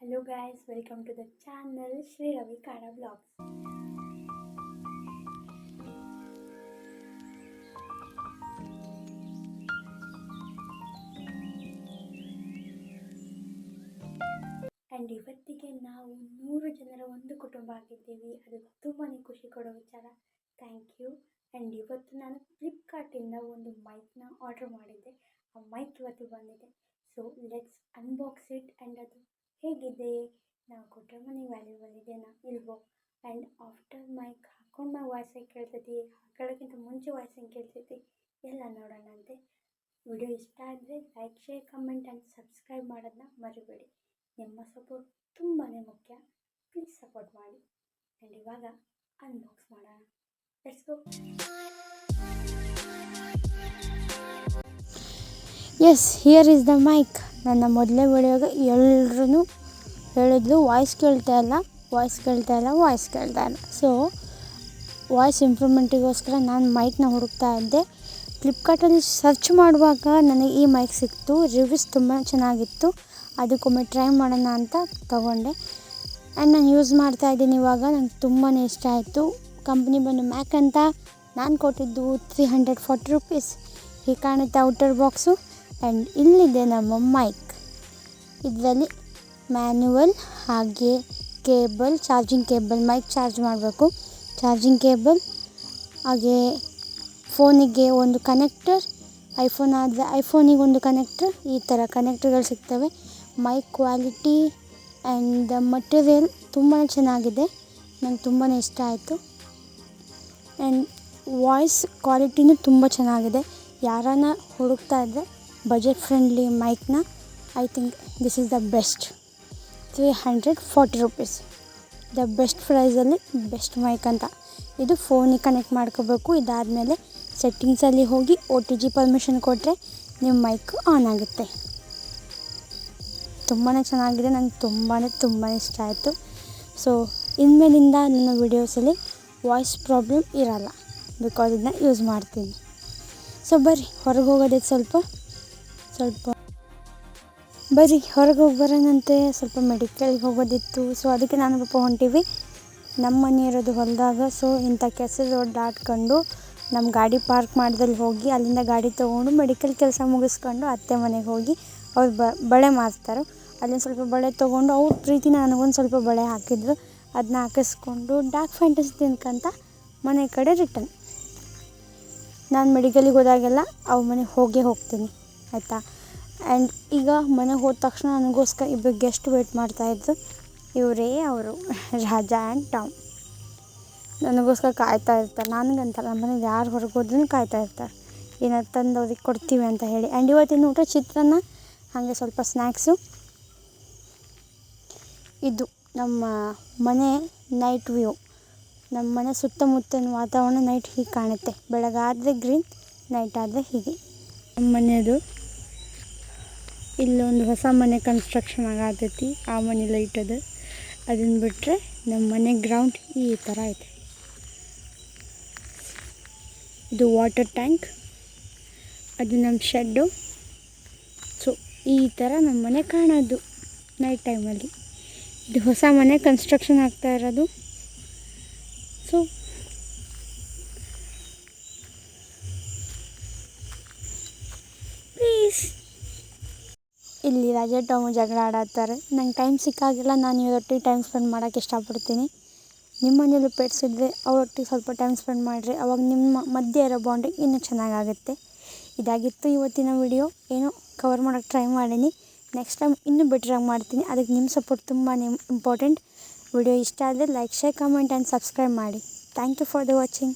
Hello guys, welcome to the channel Shri Ravi Kana Vlogs. And ಇವತ್ತಿಗೆ ನಾವು 100 ಜನರ ಒಂದು ಕುಟುಂಬ ಆಗಿದ್ದೀವಿ. ಅದು ತುಂಬಾ ಖುಷಿ ಕೊಡೋ ವಿಚಾರ. Thank you. ಆ್ಯಂಡ್ ಇವತ್ತು ನಾನು ಫ್ಲಿಪ್ಕಾರ್ಟಿಂದ ಒಂದು ಮೈಕ್ನ ಆರ್ಡರ್ ಮಾಡಿದ್ದೆ. ಆ ಮೈಕ್ ಇವತ್ತು ಬಂದಿದೆ. So let's unbox it. And ಅದು ಹೇಗಿದೆ, ನಾವು ಕೊಟ್ಟರೆ ಮನಿ ವ್ಯಾಲ್ಯೂಬಲ್ ಇದೆಯಾ ಇಲ್ವೋ, ಆ್ಯಂಡ್ ಆಫ್ಟರ್ ಮೈಕ್ ಹಾಕೊಂಡು ವಾಯ್ಸ್ ಹೇಗೆ ಕೇಳ್ತೈತಿ, ಹಾಕೊಳ್ಳೋಕ್ಕಿಂತ ಮುಂಚೆ ವಾಯ್ಸ್ ಹೆಂಗೆ ಕೇಳ್ತೈತಿ ಎಲ್ಲ ನೋಡೋಣ ಅಂತೆ. ವಿಡಿಯೋ ಇಷ್ಟ ಆದರೆ like, share, comment and subscribe ಮಾಡೋದನ್ನ ಮರಿಬೇಡಿ. ನಿಮ್ಮ ಸಪೋರ್ಟ್ ತುಂಬಾ ಮುಖ್ಯ. ಪ್ಲೀಸ್ ಸಪೋರ್ಟ್ ಮಾಡಿ. ಆ್ಯಂಡ್ ಇವಾಗ ಅನ್ಬಾಕ್ಸ್ ಮಾಡೋಣ. Let's go. Yes, here is the mic. ನನ್ನ ಮೊದಲೇ ವಿಡಿಯೋಗೆ ಎಲ್ಲರೂ ಹೇಳಿದ್ಲು ವಾಯ್ಸ್ ಕೇಳ್ತಾ ಇಲ್ಲ. ಸೊ ವಾಯ್ಸ್ ಇಂಪ್ರೂವ್ಮೆಂಟಿಗೋಸ್ಕರ ನಾನು ಮೈಕ್ನ ಹುಡುಕ್ತಾ ಇದ್ದೆ. ಫ್ಲಿಪ್ಕಾರ್ಟಲ್ಲಿ ಸರ್ಚ್ ಮಾಡುವಾಗ ನನಗೆ ಈ ಮೈಕ್ ಸಿಕ್ತು. ರಿವ್ಯೂಸ್ ತುಂಬ ಚೆನ್ನಾಗಿತ್ತು. ಅದಕ್ಕೊಮ್ಮೆ ಟ್ರೈ ಮಾಡೋಣ ಅಂತ ತಗೊಂಡೆ. ಆ್ಯಂಡ್ ನಾನು ಯೂಸ್ ಮಾಡ್ತಾಯಿದ್ದೀನಿ ಇವಾಗ. ನಂಗೆ ತುಂಬಾ ಇಷ್ಟ ಆಯಿತು. ಕಂಪ್ನಿ ಬಂದು ಮ್ಯಾಕ್ ಅಂತ. ನಾನು ಕೊಟ್ಟಿದ್ದು 340 ರುಪೀಸ್. ಹೀಗೆ ಕಾಣುತ್ತೆ ಔಟರ್ ಬಾಕ್ಸು. ಆ್ಯಂಡ್ ಇಲ್ಲಿದೆ ನಮ್ಮ ಮೈಕ್. ಇದರಲ್ಲಿ ಮ್ಯಾನ್ಯುವಲ್ ಹಾಗೆ cable, charging cable, mic charge ಮಾಡಬೇಕು, ಚಾರ್ಜಿಂಗ್ ಕೇಬಲ್, ಹಾಗೆ ಫೋನಿಗೆ ಒಂದು ಕನೆಕ್ಟರ್, ಐಫೋನ್ ಆದರೆ ಐಫೋನಿಗೆ ಒಂದು ಕನೆಕ್ಟರ್, ಈ ಥರ ಕನೆಕ್ಟರ್ಗಳು ಸಿಗ್ತವೆ. Mic quality and the material ತುಂಬಾ ಚೆನ್ನಾಗಿದೆ. ನಂಗೆ ತುಂಬಾ ಇಷ್ಟ ಆಯಿತು. ಆ್ಯಂಡ್ ವಾಯ್ಸ್ ಕ್ವಾಲಿಟಿನೂ ತುಂಬ ಚೆನ್ನಾಗಿದೆ. ಯಾರನ್ನ ಹುಡುಕ್ತಾ ಇದ್ದರೆ ಬಜೆಟ್ ಫ್ರೆಂಡ್ಲಿ ಮೈಕ್ನ, I think this is the best. 340 rupees, the best ಪ್ರೈಸಲ್ಲಿ ಬೆಸ್ಟ್ ಮೈಕ್ ಅಂತ. ಇದು ಫೋನಿಗೆ ಕನೆಕ್ಟ್ ಮಾಡ್ಕೋಬೇಕು. ಇದಾದಮೇಲೆ ಸೆಟ್ಟಿಂಗ್ಸಲ್ಲಿ ಹೋಗಿ OTG ಪರ್ಮಿಷನ್ ಕೊಟ್ಟರೆ ನಿಮ್ಮ ಮೈಕ್ ಆನ್ ಆಗುತ್ತೆ. ತುಂಬಾ ಚೆನ್ನಾಗಿದೆ. ನಂಗೆ ತುಂಬಾ ಇಷ್ಟ ಆಯಿತು. ಸೊ ಇನ್ಮೇಲಿಂದ ನನ್ನ ವೀಡಿಯೋಸಲ್ಲಿ ವಾಯ್ಸ್ ಪ್ರಾಬ್ಲಮ್ ಇರಲ್ಲ, ಬಿಕಾಸ್ ಇದನ್ನ ಯೂಸ್ ಮಾಡ್ತೀನಿ. ಸೊ ಬರ್ರಿ ಹೊರಗೆ ಹೋಗೋದೈತೆ, ಸ್ವಲ್ಪ ಬರ್ರಿ ಹೊರಗೆ ಹೋಗಿ ಬರೋಣಂತೆ. ಸ್ವಲ್ಪ ಮೆಡಿಕಲ್ಗೆ ಹೋಗೋದಿತ್ತು. ಸೊ ಅದಕ್ಕೆ ನಾನು ಪಾಪ ಹೊಂಟೀವಿ. ನಮ್ಮ ಮನೆ ಇರೋದು ಹೊಲದಾಗ. ಸೊ ಇಂಥ ಕೆಸರು ರೋಡ್ ದಾಟ್ಕೊಂಡು ನಮ್ಮ ಗಾಡಿ ಪಾರ್ಕ್ ಮಾಡ್ದಲ್ಲಿ ಹೋಗಿ ಅಲ್ಲಿಂದ ಗಾಡಿ ತೊಗೊಂಡು ಮೆಡಿಕಲ್ ಕೆಲಸ ಮುಗಿಸ್ಕೊಂಡು ಅತ್ತೆ ಮನೆಗೆ ಹೋಗಿ ಅವ್ರು ಬಳೆ ಮಾರ್ತಾರೆ. ಅಲ್ಲಿಂದ ಸ್ವಲ್ಪ ಬಳೆ ತೊಗೊಂಡು ಅವ್ರ ಪ್ರೀತಿನ ನನಗೊಂದು ಸ್ವಲ್ಪ ಬಳೆ ಹಾಕಿದ್ರು. ಅದನ್ನ ಹಾಕಿಸ್ಕೊಂಡು ಡಾರ್ಕ್ ಫ್ಯಾಂಟಸಿ ತಿನ್ಕಂತ ಮನೆ ಕಡೆ ರಿಟರ್ನ್. ನಾನು ಮೆಡಿಕಲಿಗೆ ಹೋದಾಗೆಲ್ಲ ಅವ್ರ ಮನೆಗೆ ಹೋಗ್ತೀನಿ, ಆಯಿತಾ. ಆ್ಯಂಡ್ ಈಗ ಮನೆಗೆ ಹೋದ ತಕ್ಷಣ ನನಗೋಸ್ಕರ ಇಬ್ಬರು ಗೆಸ್ಟ್ ವೇಟ್ ಮಾಡ್ತಾಯಿದ್ರು. ಇವರೇ ಅವರು, ರಾಜಾ ಆ್ಯಂಡ್ ಟಾಮ್. ನನಗೋಸ್ಕರ ಕಾಯ್ತಾ ಇರ್ತಾರೆ. ನನಗಂತಲ್ಲ, ನಮ್ಮ ಮನೆಗೆ ಯಾರು ಹೊರಗೆ ಹೋದ್ರೂ ಕಾಯ್ತಾ ಇರ್ತಾರೆ, ಏನಾದ್ರು ತಂದು ಅವ್ರಿಗೆ ಕೊಡ್ತೀವಿ ಅಂತ ಹೇಳಿ. ಆ್ಯಂಡ್ ಇವತ್ತಿನ ಊಟ ಚಿತ್ರಾನ್ನ, ಹಾಗೆ ಸ್ವಲ್ಪ ಸ್ನ್ಯಾಕ್ಸು. ಇದು ನಮ್ಮ ಮನೆ ನೈಟ್ ವ್ಯೂ. ನಮ್ಮ ಮನೆ ಸುತ್ತಮುತ್ತಲಿನ ವಾತಾವರಣ ನೈಟ್ ಹೀಗೆ ಕಾಣುತ್ತೆ. ಬೆಳಗಾದರೆ ಗ್ರೀನ್, ನೈಟ್ ಆದರೆ ಹೀಗೆ. ನಮ್ಮ ಮನೆಯದು ಇಲ್ಲೊಂದು ಹೊಸ ಮನೆ ಕನ್ಸ್ಟ್ರಕ್ಷನ್ ಆಗತೈತಿ. ಆ ಮನೆ ಲೈಟ್ ಅದು. ಅದನ್ನು ಬಿಟ್ಟರೆ ನಮ್ಮ ಮನೆ ಗ್ರೌಂಡ್ ಈ ಥರ ಐತೆ. ಇದು ವಾಟರ್ ಟ್ಯಾಂಕ್, ಅದು ನಮ್ಮ ಶೆಡ್ಡು. ಸೊ ಈ ಥರ ನಮ್ಮ ಮನೆ ಕಾಣೋದು ನೈಟ್ ಟೈಮಲ್ಲಿ. ಇದು ಹೊಸ ಮನೆ ಕನ್ಸ್ಟ್ರಕ್ಷನ್ ಆಗ್ತಾ ಇರೋದು. So please. ಇಲ್ಲಿ ರಾಜಾ ಟಾಮು ಜಗಳ ಆಡತ್ತಾರೆ. ನಂಗೆ ಟೈಮ್ ಸಿಕ್ಕಾಗಿಲ್ಲ. ನಾನು ಇವರೊಟ್ಟಿಗೆ ಟೈಮ್ ಸ್ಪೆಂಡ್ ಮಾಡೋಕ್ಕೆ ಇಷ್ಟಪಡ್ತೀನಿ. ನಿಮ್ಮ ಮನೇಲಿ ಪೆಟ್ಸ್ ಇದ್ದರೆ ಅವರೊಟ್ಟಿಗೆ ಸ್ವಲ್ಪ ಟೈಮ್ ಸ್ಪೆಂಡ್ ಮಾಡಿರಿ. ಅವಾಗ ನಿಮ್ಮ ಮಧ್ಯೆ ಇರೋ ಬಾಂಡಿಂಗ್ ಇನ್ನೂ ಚೆನ್ನಾಗಾಗುತ್ತೆ. ಇದಾಗಿತ್ತು ಇವತ್ತಿನ ವಿಡಿಯೋ. ಏನೋ ಕವರ್ ಮಾಡೋಕ್ಕೆ ಟ್ರೈ ಮಾಡೀನಿ. ನೆಕ್ಸ್ಟ್ ಟೈಮ್ ಇನ್ನೂ ಬೆಟ್ರಾಗಿ ಮಾಡ್ತೀನಿ. ಅದಕ್ಕೆ ನಿಮ್ಮ ಸಪೋರ್ಟ್ ತುಂಬಾ ಇಂಪಾರ್ಟೆಂಟ್. ವಿಡಿಯೋ ಇಷ್ಟ ಆದರೆ like, share, comment and subscribe ಮಾಡಿ. Thank you for the watching.